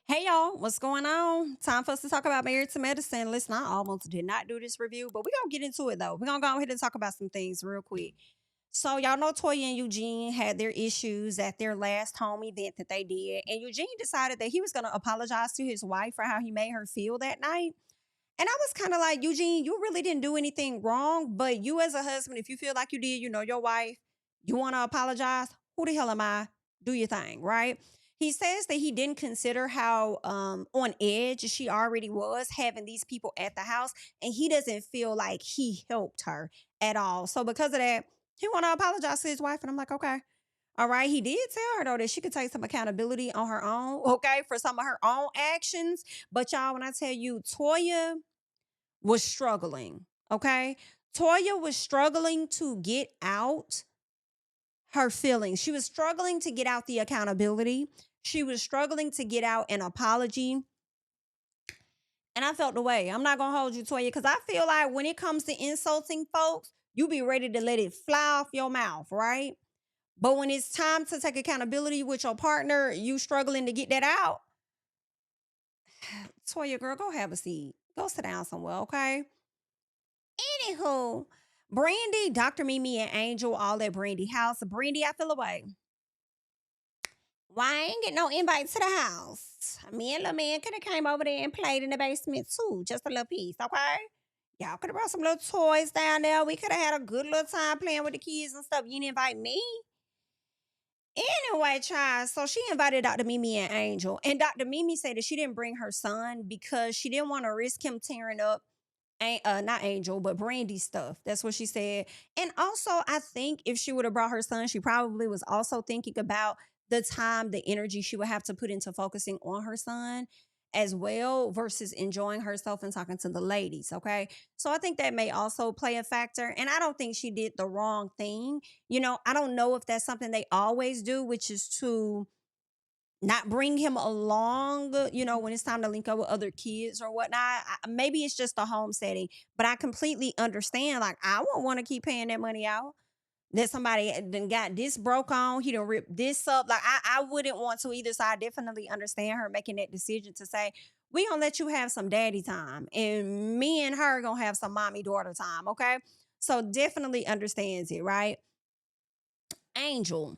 Hey y'all, what's going on? Time for us to talk about Married to Medicine. Listen, I almost did not do this review, but we're gonna get into it though. We're gonna go ahead and talk about some things real quick. So, y'all know Toya and Eugene had their issues at their last home event that they did, and Eugene decided that he was gonna apologize to his wife for how he made her feel that night. And I was kind of like, Eugene, you really didn't do anything wrong, but you as a husband, if you feel like you did, you know your wife, you wanna apologize, who the hell am I? Do your thing, right? He says that he didn't consider how on edge she already was having these people at the house, and he doesn't feel like he helped her at all. So because of that, he want to apologize to his wife, and I'm like, okay, all right. He did tell her though that she could take some accountability on her own, okay, for some of her own actions. But y'all, when I tell you, Toya was struggling, okay, Toya was struggling to get out her feelings. She was struggling to get out the accountability. She was struggling to get out an apology. And I felt the way. I'm not gonna hold you, Toya, because I feel like when it comes to insulting folks, you be ready to let it fly off your mouth, right? But when it's time to take accountability with your partner, you struggling to get that out. Toya, girl, go have a seat. Go sit down somewhere, okay? Anywho, Brandy, Dr. Mimi, and Angel all at Brandy house. Brandy, I feel away. Why I ain't get no invite to the house? Me and little man could have came over there and played in the basement too, just a little piece, okay? Y'all could have brought some little toys down there. We could have had a good little time playing with the kids and stuff. You didn't invite me. Anyway, child, so she invited Dr. Mimi and Angel. And Dr. Mimi said that she didn't bring her son because she didn't want to risk him tearing up not Angel, but Brandy stuff. That's what she said. And also, I think if she would have brought her son, she probably was also thinking about the time, the energy she would have to put into focusing on her son as well versus enjoying herself and talking to the ladies. Okay. So I think that may also play a factor. And I don't think she did the wrong thing. I don't know if that's something they always do, which is to not bring him along, when it's time to link up with other kids or whatnot. Maybe it's just a home setting, but I completely understand. Like, I won't want to keep paying that money out. That somebody then got this broke on, he done ripped this up. Like, I wouldn't want to either. So I definitely understand her making that decision to say, we gonna let you have some daddy time, and me and her gonna have some mommy daughter time. Okay. So definitely understands it, right? Angel.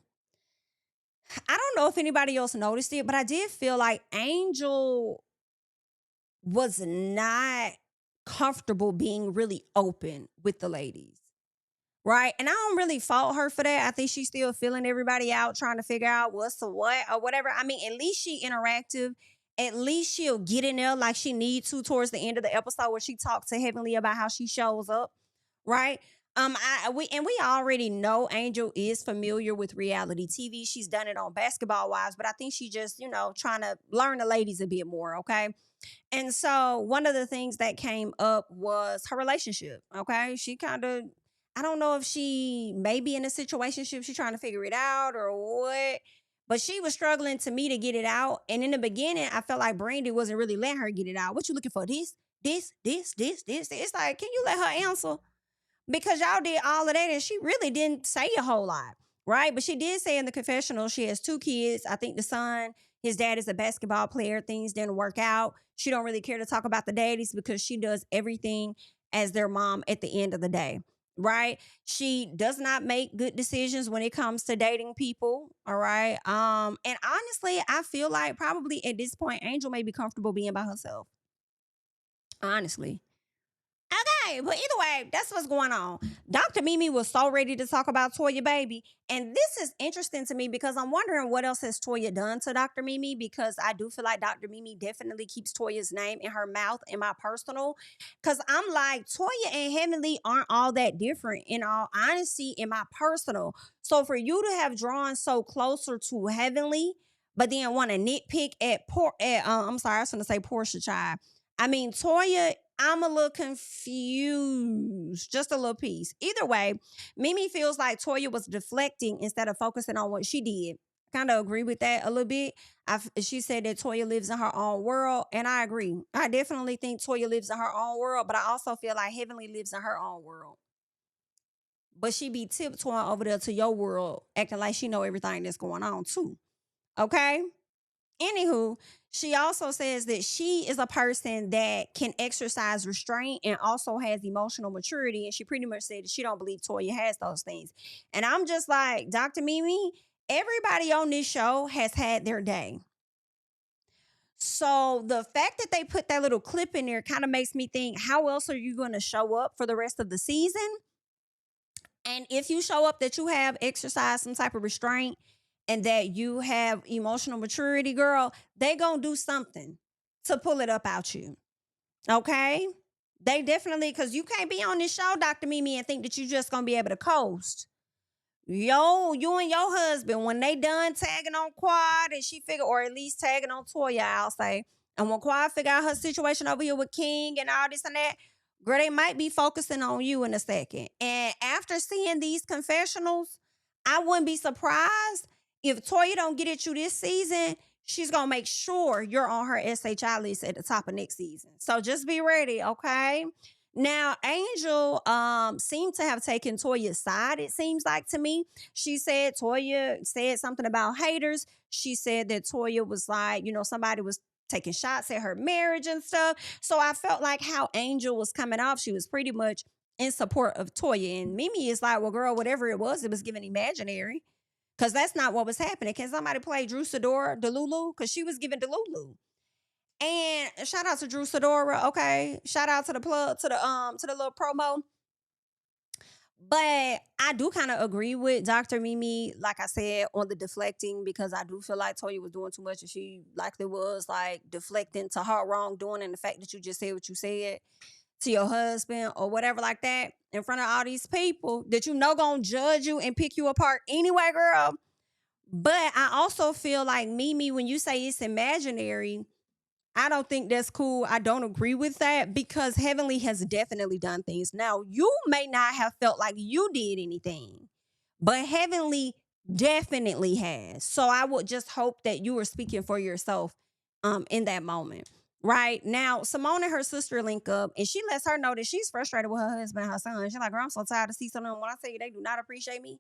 I don't know if anybody else noticed it, but I did feel like Angel was not comfortable being really open with the ladies. Right. And I don't really fault her for that. I think she's still feeling everybody out, trying to figure out what's the what or whatever. I mean, at least she interactive. At least she'll get in there like she needs to towards the end of the episode where she talks to Heavenly about how she shows up. Right. We already know Angel is familiar with reality TV. She's done it on Basketball Wives, but I think she just, trying to learn the ladies a bit more. Okay. And so one of the things that came up was her relationship. Okay. She kind of, I don't know if she may be in a situation, she's trying to figure it out or what, but she was struggling to me to get it out. And in the beginning, I felt like Brandy wasn't really letting her get it out. What you looking for? This. It's like, can you let her answer? Because y'all did all of that and she really didn't say a whole lot, right? But she did say in the confessional she has two kids. I think the son, his dad is a basketball player. Things didn't work out. She don't really care to talk about the daddies because she does everything as their mom at the end of the day, right? She does not make good decisions when it comes to dating people, all right? And honestly, I feel like probably at this point Angel may be comfortable being by herself. Honestly. Okay, but either way, that's what's going on. Dr. Mimi was so ready to talk about Toya Baby. And this is interesting to me because I'm wondering what else has Toya done to Dr. Mimi, because I do feel like Dr. Mimi definitely keeps Toya's name in her mouth in my personal. Because I'm like, Toya and Heavenly aren't all that different in all honesty in my personal. So for you to have drawn so closer to Heavenly, but then want to nitpick I'm sorry, I was going to say Portia Child. I mean, Toya, I'm a little confused, just a little piece. Either way, Mimi feels like Toya was deflecting instead of focusing on what she did. Kind of agree with that a little bit. She said that Toya lives in her own world, and I agree. I definitely think Toya lives in her own world, but I also feel like Heavenly lives in her own world. But she be tiptoeing over there to your world, acting like she know everything that's going on too. Okay? Anywho, She also says that she is a person that can exercise restraint and also has emotional maturity. And she pretty much said that she don't believe Toya has those things. And I'm just like, Dr. Mimi, everybody on this show has had their day. So the fact that they put that little clip in there kind of makes me think, how else are you going to show up for the rest of the season? And if you show up that you have exercised some type of restraint and that you have emotional maturity, girl, they gonna do something to pull it up out you. Okay? They definitely, because you can't be on this show, Dr. Mimi, and think that you just gonna be able to coast. Yo, you and your husband, when they done tagging on Quad and she figure, or at least tagging on Toya, I'll say, and when Quad figure out her situation over here with King and all this and that, girl, they might be focusing on you in a second. And after seeing these confessionals, I wouldn't be surprised if Toya don't get at you this season. She's gonna make sure you're on her SHI list at the top of next season. So just be ready, okay? Now, Angel seemed to have taken Toya's side, it seems like to me. She said Toya said something about haters. She said that Toya was like, somebody was taking shots at her marriage and stuff. So I felt like how Angel was coming off, she was pretty much in support of Toya. And Mimi is like, well, girl, whatever it was given imaginary. Because that's not what was happening. Can somebody play Drew Sidora, Delulu? Because she was giving Delulu. And shout out to Drew Sidora, okay. Shout out to the plug, to the little promo. But I do kind of agree with Dr. Mimi, like I said, on the deflecting, because I do feel like Toya was doing too much and she likely was like deflecting to her wrongdoing and the fact that you just said what you said to your husband or whatever like that in front of all these people that gonna judge you and pick you apart anyway, girl. But I also feel like Mimi, when you say it's imaginary, I don't think that's cool. I don't agree with that because Heavenly has definitely done things. Now, you may not have felt like you did anything, but Heavenly definitely has. So I would just hope that you were speaking for yourself in that moment. Right now, Simone and her sister link up and she lets her know that she's frustrated with her husband and her son. She's like, girl, I'm so tired of seeing them. When I tell you they do not appreciate me,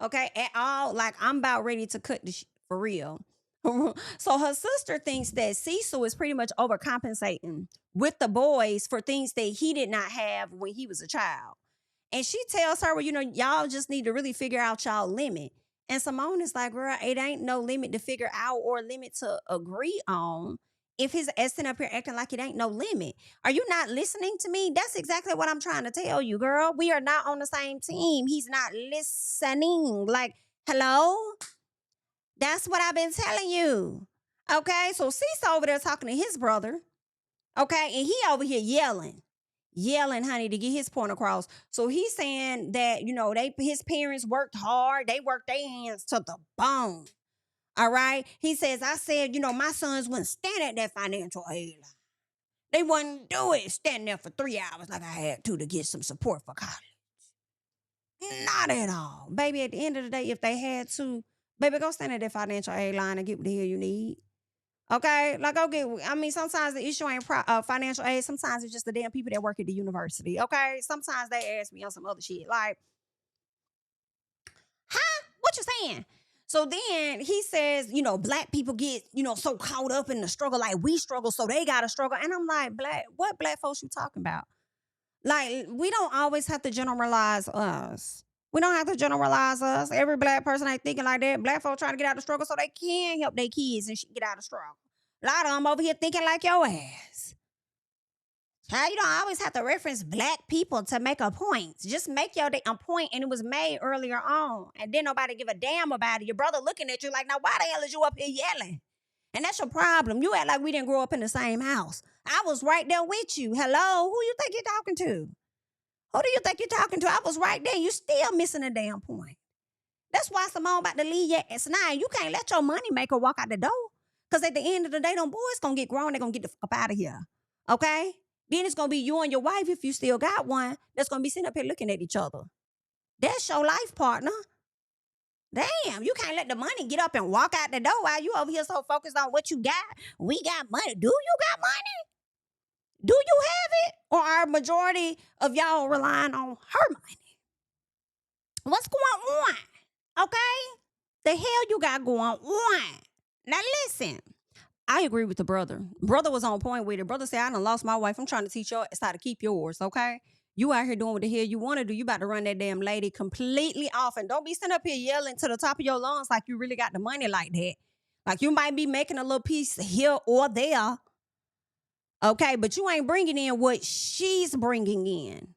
okay, at all, like I'm about ready to cut this for real. So her sister thinks that Cecil is pretty much overcompensating with the boys for things that he did not have when he was a child. And she tells her, well, y'all just need to really figure out y'all limit. And Simone is like, girl, it ain't no limit to figure out or limit to agree on if his sitting up here acting like it ain't no limit. Are you not listening to me? That's exactly what I'm trying to tell you, girl. We are not on the same team. He's not listening. Like, hello? That's what I've been telling you. Okay, so Cecil over there talking to his brother. Okay, and he over here yelling, honey, to get his point across. So he's saying that, his parents worked hard. They worked their hands to the bone. All right. He says, I said, my sons wouldn't stand at that financial aid line. They wouldn't do it, stand there for 3 hours like I had to get some support for college. Not at all. Baby, at the end of the day, if they had to, baby, go stand at that financial aid line and get what the hell you need. Okay? Like, sometimes the issue ain't financial aid. Sometimes it's just the damn people that work at the university. Okay? Sometimes they ask me on some other shit. Like, huh? What you saying? So then he says, black people get, so caught up in the struggle like we struggle, so they got to struggle. And I'm like, what black folks you talking about? Like, we don't always have to generalize us. We don't have to generalize us. Every black person ain't thinking like that. Black folks trying to get out of the struggle so they can help their kids and get out of struggle. A lot of them over here thinking like your ass. You don't always have to reference black people to make a point. Just make your point, and it was made earlier on. And then nobody give a damn about it. Your brother looking at you like, now why the hell is you up here yelling? And that's your problem. You act like we didn't grow up in the same house. I was right there with you. Hello? Who you think you're talking to? Who do you think you're talking to? I was right there. You still missing a damn point. That's why Simone about to leave your ass now. You can't let your money maker walk out the door. Because at the end of the day, them boys going to get grown. They're going to get the fuck up out of here. Okay? Then it's going to be you and your wife, if you still got one, that's going to be sitting up here looking at each other. That's your life partner. Damn, you can't let the money get up and walk out the door while you over here so focused on what you got. We got money. Do you got money? Do you have it? Or are majority of y'all relying on her money? What's going on? Okay? The hell you got going on? Now listen, I agree with the brother. Brother was on point with it. Brother said, I done lost my wife. I'm trying to teach your ass how to keep yours, okay? You out here doing what the hell you want to do. You about to run that damn lady completely off. And don't be sitting up here yelling to the top of your lungs like you really got the money like that. Like you might be making a little piece here or there, okay? But you ain't bringing in what she's bringing in,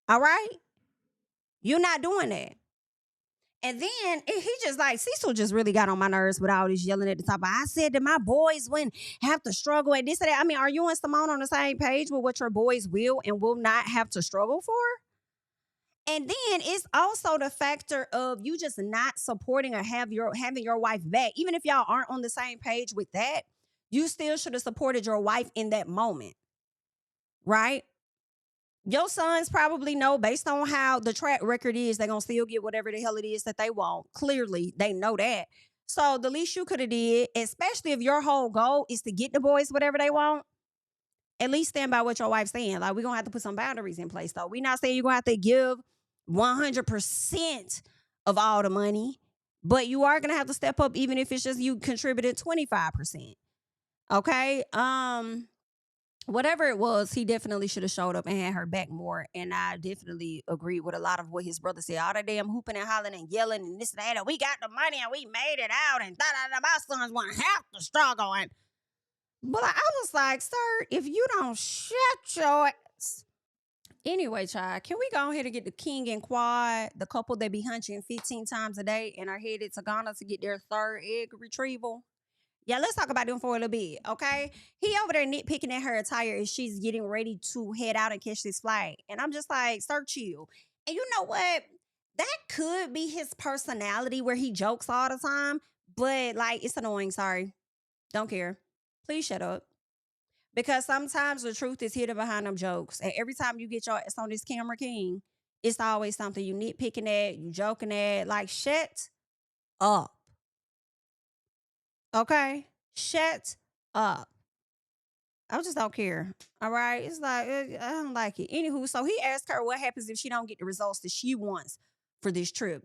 all right? You're not doing that. And then he just like, Cecil just really got on my nerves with all this yelling at the top. I said that my boys wouldn't have to struggle at this and that. I mean, are you and Simone on the same page with what your boys will and will not have to struggle for? And then it's also the factor of you just not supporting or having your wife back. Even if y'all aren't on the same page with that, you still should have supported your wife in that moment, right? Your sons probably know based on how the track record is, they're going to still get whatever the hell it is that they want. Clearly, they know that. So the least you could have did, especially if your whole goal is to get the boys whatever they want, at least stand by what your wife's saying. Like, we're going to have to put some boundaries in place, though. We're not saying you're going to have to give 100% of all the money, but you are going to have to step up even if it's just you contributed 25%. Okay? Whatever it was, he definitely should have showed up and had her back more. And I definitely agree with a lot of what his brother said. All that damn hooping and hollering and yelling and this and that. And we got the money and we made it out. And my sons want half the struggle. But I was like, sir, if you don't shut your ass. Anyway, child, can we go ahead and get the King and Quad, the couple that be hunching 15 times a day and are headed to Ghana to get their third egg retrieval? Yeah, let's talk about them for a little bit, okay? He over there nitpicking at her attire as she's getting ready to head out and catch this flight. And I'm just like, sir, chill. And you know what? That could be his personality where he jokes all the time, but like, it's annoying. Sorry. Don't care. Please shut up. Because sometimes the truth is hidden behind them jokes. And every time you get your ass on this camera, King, it's always something you nitpicking at, you joking at. Like, shut up. Okay? Shut up. I just don't care. All right. It's like, I don't like it. Anywho, so he asked her what happens if she don't get the results that she wants for this trip.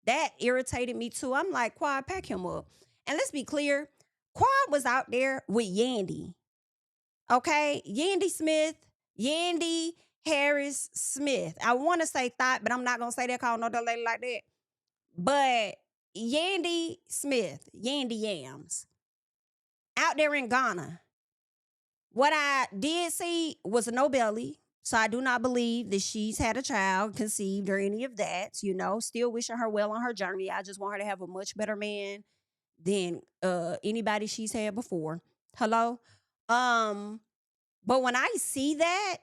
That irritated me too. I'm like, Quad, pack him up. And let's be clear, Quad was out there with Yandy. Okay? Yandy Smith, Yandy Harris Smith. I want to say thought, but I'm not going to say that, call no other lady like that. But Yandy Smith, Yandy Yams, out there in Ghana. What I did see was a no belly. So I do not believe that she's had a child conceived or any of that. You know, still wishing her well on her journey. I just want her to have a much better man than anybody she's had before. Hello? But when I see that,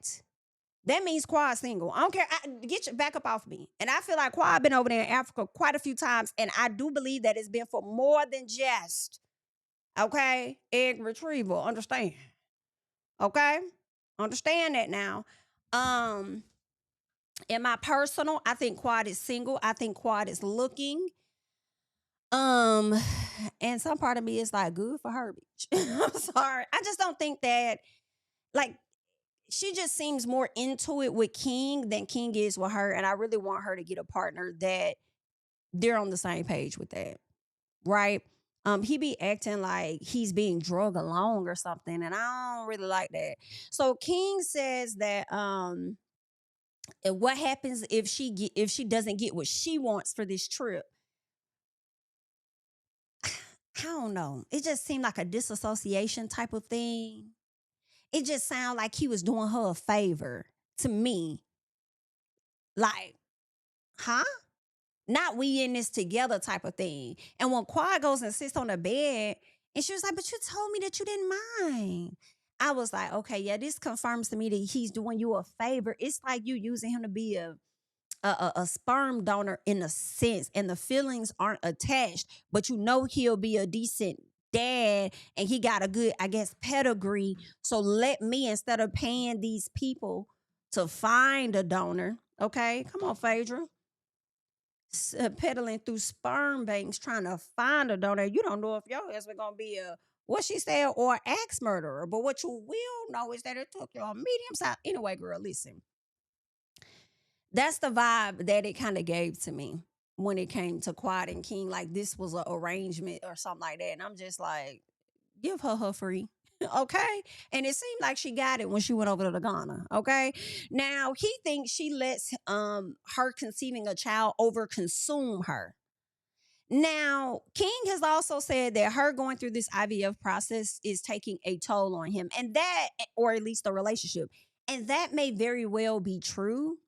that means Quad single. I don't care. Get your back up off me. And I feel like Quad been over there in Africa quite a few times. And I do believe that it's been for more than just, okay, egg retrieval. Understand? Okay? Understand that now. In my personal, I think Quad is single. I think Quad is looking. And some part of me is like, good for her, bitch. I'm sorry. I just don't think that, like, she just seems more into it with King than King is with her. And I really want her to get a partner that they're on the same page with that. Right? He be acting like he's being drug along or something, and I don't really like that. So King says that what happens if she doesn't get what she wants for this trip? I don't know. It just seemed like a disassociation type of thing. It just sounded like he was doing her a favor to me. Like, huh? Not we in this together type of thing. And when Quad goes and sits on the bed, and she was like, but you told me that you didn't mind. I was like, okay, yeah, this confirms to me that he's doing you a favor. It's like you using him to be a sperm donor in a sense, and the feelings aren't attached, but you know he'll be a decent dad and he got a good, I guess, pedigree. So let me, instead of paying these people to find a donor, okay, come on, Phaedra. Peddling through sperm banks trying to find a donor. You don't know if your husband gonna be a what she said or axe murderer. But what you will know is that it took you a medium size. Anyway, girl, listen. That's the vibe that it kind of gave to me. when it came to Quad and King, like this was an arrangement or something like that. And I'm just like, give her free. Okay. And it seemed like she got it when she went over to Ghana. Okay. Now he thinks she lets her conceiving a child over consume her. Now, King has also said that her going through this IVF process is taking a toll on him, and that, or at least the relationship, and that may very well be true.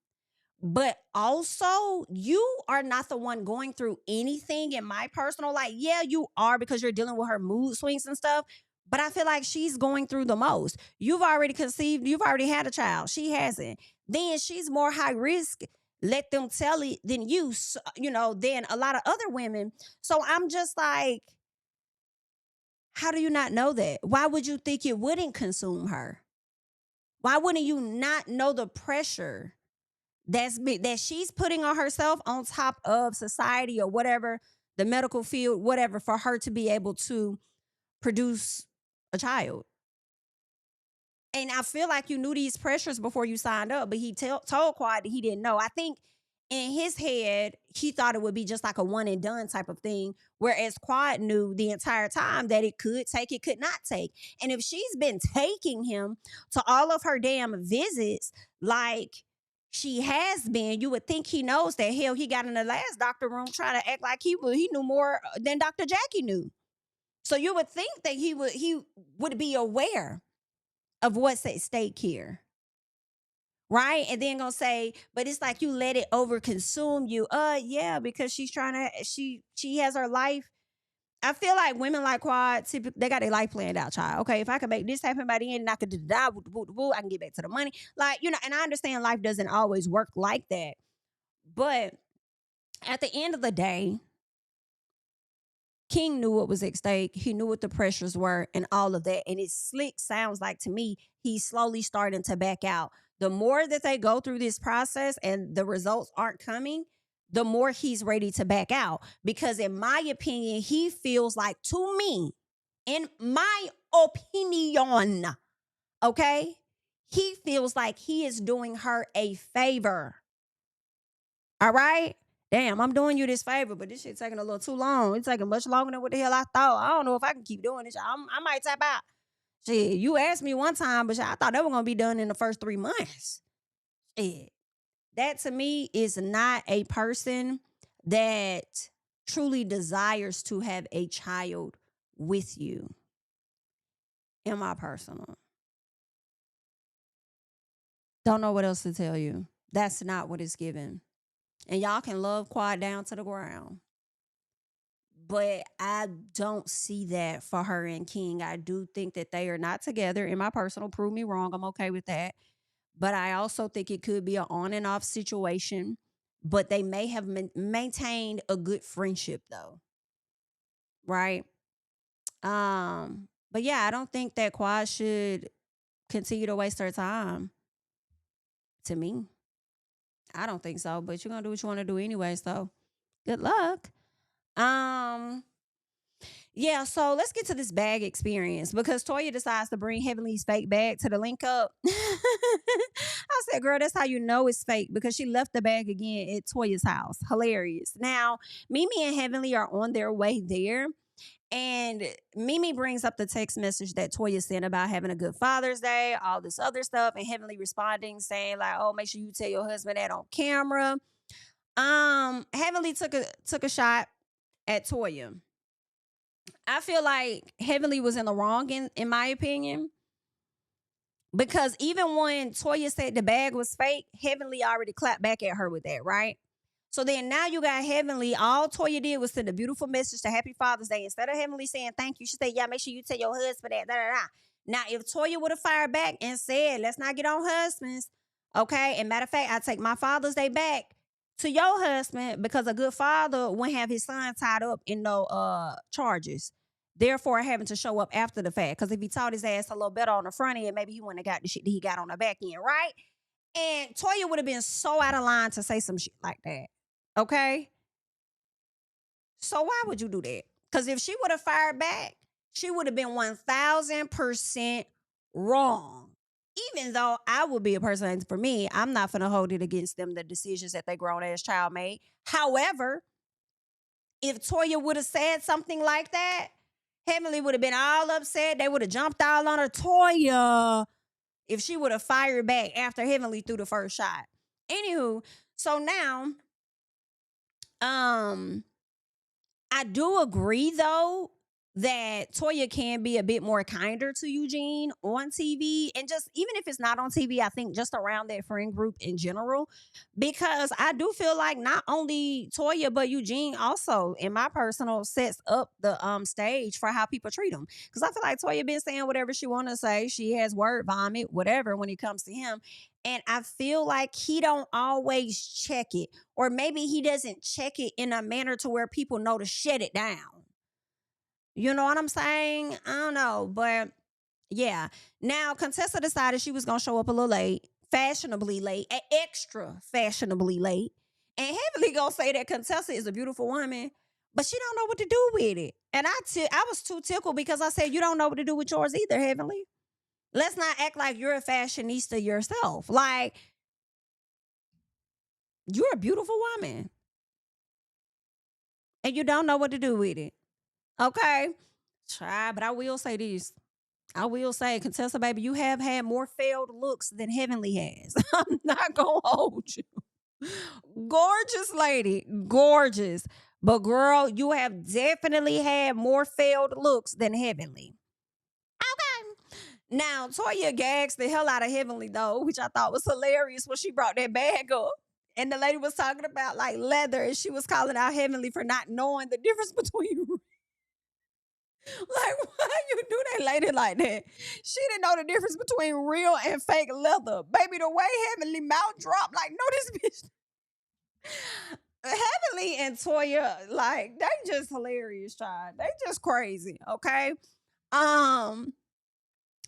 But also, you are not the one going through anything in my personal life. Yeah, you are, because you're dealing with her mood swings and stuff. But I feel like she's going through the most. You've already conceived, you've already had a child. She hasn't. Then she's more high risk. Let them tell it than you, than a lot of other women. So I'm just like, how do you not know that? Why would you think it wouldn't consume her? Why wouldn't you not know the pressure that she's putting on herself on top of society or whatever, the medical field, whatever, for her to be able to produce a child? And I feel like you knew these pressures before you signed up, but he told Quad that he didn't know. I think in his head, he thought it would be just like a one and done type of thing, whereas Quad knew the entire time that it could take, it could not take. And if she's been taking him to all of her damn visits, like she has been, you would think he knows that. Hell, he got in the last doctor room trying to act like he knew more than Dr. Jackie knew. So you would think that he would be aware of what's at stake here. Right? And then gonna say, but it's like you let it over consume you. Yeah, because she's trying to, she has her life. I feel like women like Quad, typically, they got their life planned out, child. Okay, if I can make this happen by the end and I could die, I can get back to the money. Like, and I understand life doesn't always work like that. But at the end of the day, King knew what was at stake. He knew what the pressures were and all of that. And it slick sounds like to me, he's slowly starting to back out. The more that they go through this process and the results aren't coming, the more he's ready to back out. Because in my opinion, he feels like, to me, in my opinion, okay, he feels like he is doing her a favor. All right? Damn, I'm doing you this favor, but this shit taking a little too long. It's taking much longer than what the hell I thought. I don't know if I can keep doing this. I might tap out. Shit, you asked me one time, but shit, I thought they were going to be done in the first 3 months. Shit. That to me is not a person that truly desires to have a child with you. In my personal. Don't know what else to tell you. That's not what it's given. And y'all can love Quad down to the ground. But I don't see that for her and King. I do think that they are not together. In my personal, prove me wrong. I'm okay with that. But I also think it could be an on and off situation. But they may have maintained a good friendship though. Right? But yeah, I don't think that Quad should continue to waste her time. To me. I don't think so. But you're gonna do what you want to do anyway. So good luck. Yeah, so let's get to this bag experience because Toya decides to bring Heavenly's fake bag to the link up. I said, girl, that's how you know it's fake because she left the bag again at Toya's house. Hilarious. Now, Mimi and Heavenly are on their way there. And Mimi brings up the text message that Toya sent about having a good Father's Day, all this other stuff, and Heavenly responding saying, like, oh, make sure you tell your husband that on camera. Heavenly took a shot at Toya. I feel like Heavenly was in the wrong in my opinion. Because even when Toya said the bag was fake, Heavenly already clapped back at her with that, right? So then now you got Heavenly. All Toya did was send a beautiful message to Happy Father's Day. Instead of Heavenly saying thank you, she said, yeah, make sure you tell your husband that. Da, da, da. Now, if Toya would have fired back and said, let's not get on husbands, okay? And matter of fact, I take my Father's Day back to your husband because a good father wouldn't have his son tied up in no charges. Therefore, having to show up after the fact. Because if he taught his ass a little better on the front end, maybe he wouldn't have got the shit that he got on the back end, right? And Toya would have been so out of line to say some shit like that. Okay? So why would you do that? Because if she would have fired back, she would have been 1,000% wrong. Even though I would be a person, for me, I'm not going to hold it against them, the decisions that they grown ass child made. However, if Toya would have said something like that, Heavenly would have been all upset. They would have jumped all on her. Toya, if she would have fired back after Heavenly threw the first shot. Anywho, so now, um, I do agree though that Toya can be a bit more kinder to Eugene on TV. And just even if it's not on TV, I think just around that friend group in general. Because I do feel like not only Toya, but Eugene also, in my personal, sets up the stage for how people treat him. Because I feel like Toya been saying whatever she wanna say. She has word vomit, whatever, when it comes to him. And I feel like he don't always check it. Or maybe he doesn't check it in a manner to where people know to shut it down. You know what I'm saying? I don't know, but yeah. Now, Contessa decided she was gonna show up a little late, fashionably late, extra fashionably late, and Heavenly gonna say that Contessa is a beautiful woman, but she don't know what to do with it. And I was too tickled because I said you don't know what to do with yours either, Heavenly. Let's not act like you're a fashionista yourself. Like you're a beautiful woman, and you don't know what to do with it. Okay, try, but I will say this. I will say, Contessa, baby, you have had more failed looks than Heavenly has. I'm not gonna hold you. Gorgeous lady, gorgeous. But girl, you have definitely had more failed looks than Heavenly. Okay. Now, Toya gags the hell out of Heavenly though, which I thought was hilarious when she brought that bag up. And the lady was talking about like leather, and she was calling out Heavenly for not knowing the difference between like, why you do that lady like that? She didn't know the difference between real and fake leather. Baby, the way Heavenly mouth dropped, like, no, this bitch. Heavenly and Toya, like, they just hilarious, child. They just crazy, okay? Um,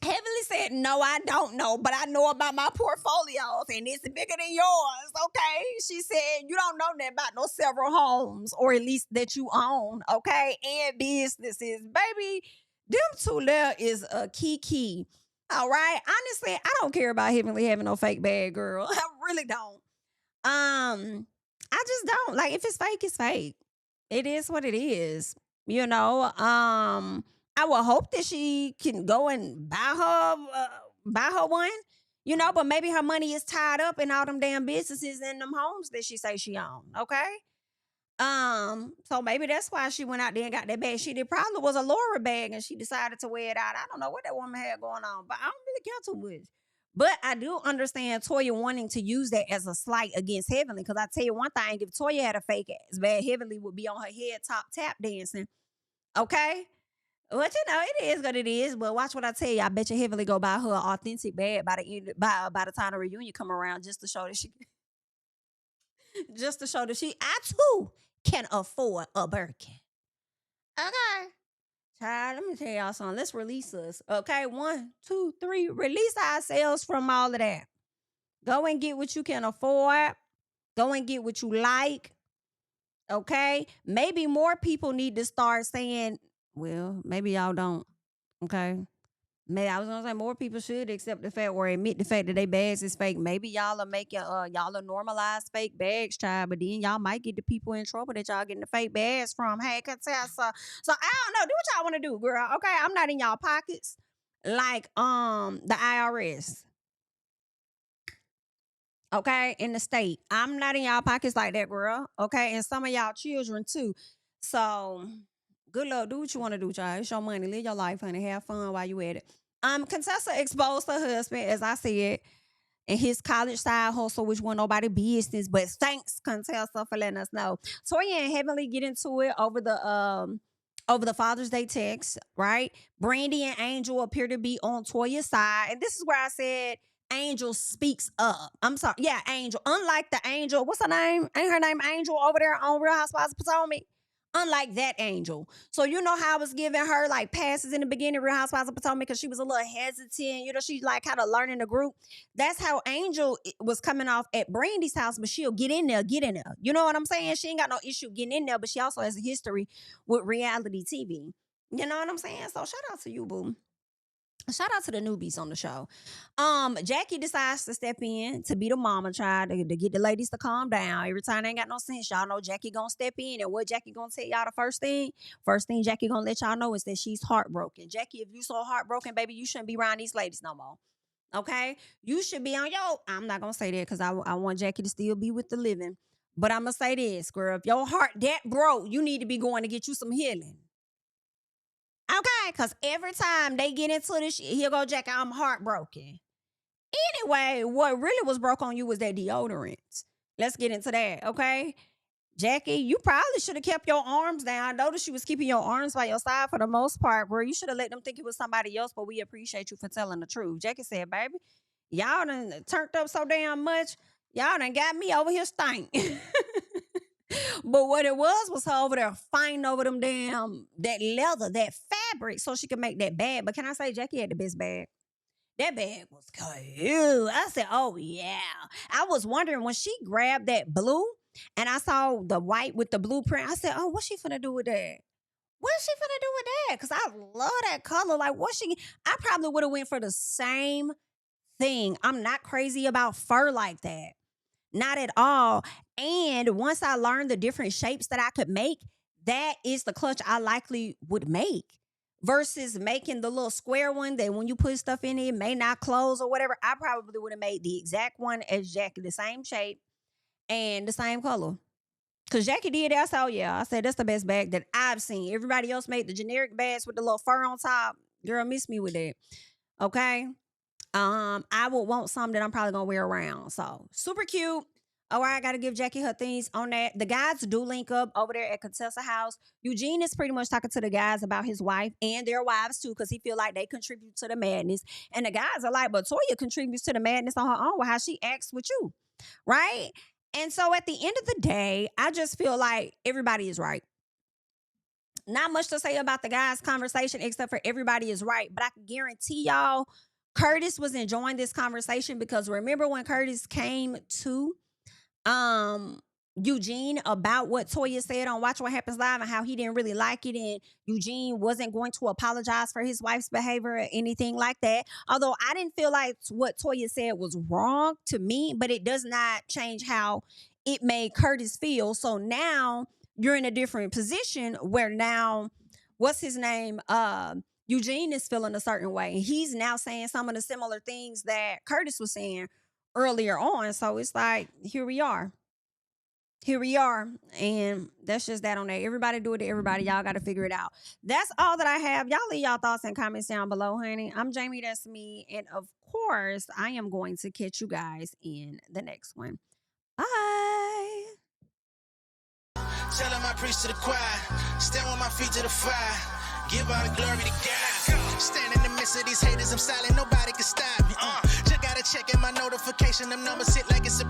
Heavenly said, no, I don't know, but I know about my portfolios and it's bigger than yours, okay? She said, you don't know that about no several homes, or at least that you own, okay? And businesses. Baby, them two there is a key. All right? Honestly, I don't care about Heavenly having no fake bag, girl. I really don't. I just don't. Like, if it's fake, it's fake. It is what it is. You know, I will hope that she can go and buy her one. You know, but maybe her money is tied up in all them damn businesses and them homes that she say she own. Okay. So maybe that's why she went out there and got that bag. She did probably was a Laura bag and she decided to wear it out. I don't know what that woman had going on, but I don't really care too much. But I do understand Toya wanting to use that as a slight against Heavenly. Because I tell you one thing, if Toya had a fake ass bag, Heavenly would be on her head top tap dancing. Okay? But you know, it is what it is. But watch what I tell you. I bet you Heavenly go buy her an authentic bag by the time the reunion come around, just to show that she I too can afford a Birkin. Okay. Child, let me tell y'all something. Let's release us. Okay. 1, 2, 3. Release ourselves from all of that. Go and get what you can afford. Go and get what you like. Okay. Maybe more people need to start saying, well, maybe y'all don't. Okay. Maybe I was gonna say more people should accept the fact or admit the fact that they bags is fake. Maybe y'all are making y'all are normalize fake bags, child, but then y'all might get the people in trouble that y'all getting the fake bags from. Hey, Contessa. So I don't know. Do what y'all want to do, girl. Okay. I'm not in y'all pockets like the IRS. Okay, in the state. I'm not in y'all pockets like that, girl. Okay, and some of y'all children too. So good luck. Do what you want to do, child. It's your money. Live your life, honey. Have fun while you at it. Contessa exposed her husband, as I said, and his college side hustle, which wasn't nobody business. But thanks, Contessa, for letting us know. Toya and Heavenly get into it over the Father's Day text, right? Brandy and Angel appear to be on Toya's side. And this is where I said Angel speaks up. I'm sorry. Yeah, Angel. Unlike the Angel, what's her name? Ain't her name Angel over there on Real Housewives of Potomac? Unlike that Angel. So you know how I was giving her like passes in the beginning, Real Housewives of Potomac, because she was a little hesitant. You know, she's like kind of learning the group. That's how Angel was coming off at Brandy's house, but she'll get in there. You know what I'm saying? She ain't got no issue getting in there, but she also has a history with reality TV. You know what I'm saying? So shout out to you, boo. Shout out to the newbies on the show. Jackie decides to step in to be the mama child to get the ladies to calm down. Every time they ain't got no sense, y'all know Jackie gonna step in. And what Jackie gonna tell y'all the first thing? First thing Jackie gonna let y'all know is that she's heartbroken. Jackie, if you so heartbroken, baby, you shouldn't be around these ladies no more. Okay? You should be on your, I'm not gonna say that because I want Jackie to still be with the living. But I'm gonna say this, girl. If your heart that broke, you need to be going to get you some healing. Okay, because every time they get into this shit, here go Jackie, I'm heartbroken. Anyway, what really was broke on you was that deodorant. Let's get into that, okay? Jackie, you probably should have kept your arms down. I noticed you was keeping your arms by your side for the most part, bro. You should have let them think it was somebody else, but we appreciate you for telling the truth. Jackie said, baby, y'all done turned up so damn much. Y'all done got me over here stank. But what it was her over there fighting over them that leather, that fabric, so she could make that bag. But can I say Jackie had the best bag? That bag was cool. I said, oh yeah. I was wondering when she grabbed that blue and I saw the white with the blueprint. I said, oh, what's she finna do with that? What's she finna do with that? Because I love that color. Like, I probably would have went for the same thing. I'm not crazy about fur like that. Not at all. And once I learned the different shapes that I could make, that is the clutch I likely would make versus making the little square one that when you put stuff in it may not close or whatever. I probably would have made the exact one as Jackie, the same shape and the same color. Because Jackie did that. I said, oh yeah. I said, that's the best bag that I've seen. Everybody else made the generic bags with the little fur on top. Girl, miss me with that. Okay. I would want something that I'm probably gonna wear around. So super cute. All right, I gotta give Jackie her things on that. The guys do link up over there at Contessa House. Eugene is pretty much talking to the guys about his wife and their wives too, because he feel like they contribute to the madness. And the guys are like, but Toya contributes to the madness on her own with how she acts with you, right? And so at the end of the day, I just feel like everybody is right. Not much to say about the guys' conversation except for everybody is right. But I can guarantee y'all, Curtis was enjoying this conversation because remember when Curtis came to Eugene about what Toya said on Watch What Happens Live and how he didn't really like it and Eugene wasn't going to apologize for his wife's behavior or anything like that. Although I didn't feel like what Toya said was wrong to me, but it does not change how it made Curtis feel. So now you're in a different position where now, what's his name? Eugene is feeling a certain way. He's now saying some of the similar things that Curtis was saying earlier on. So it's like, here we are. Here we are. And that's just that on that. Everybody do it to everybody. Y'all got to figure it out. That's all that I have. Y'all leave y'all thoughts and comments down below, honey. I'm Jamie, that's me. And of course, I am going to catch you guys in the next one. Bye. Tell him I preach to the choir. Stand with my feet to the fire. Give all the glory to God. Stand in the midst of these haters. I'm silent. Nobody can stop me. Just gotta check in my notification. Them numbers hit like it's a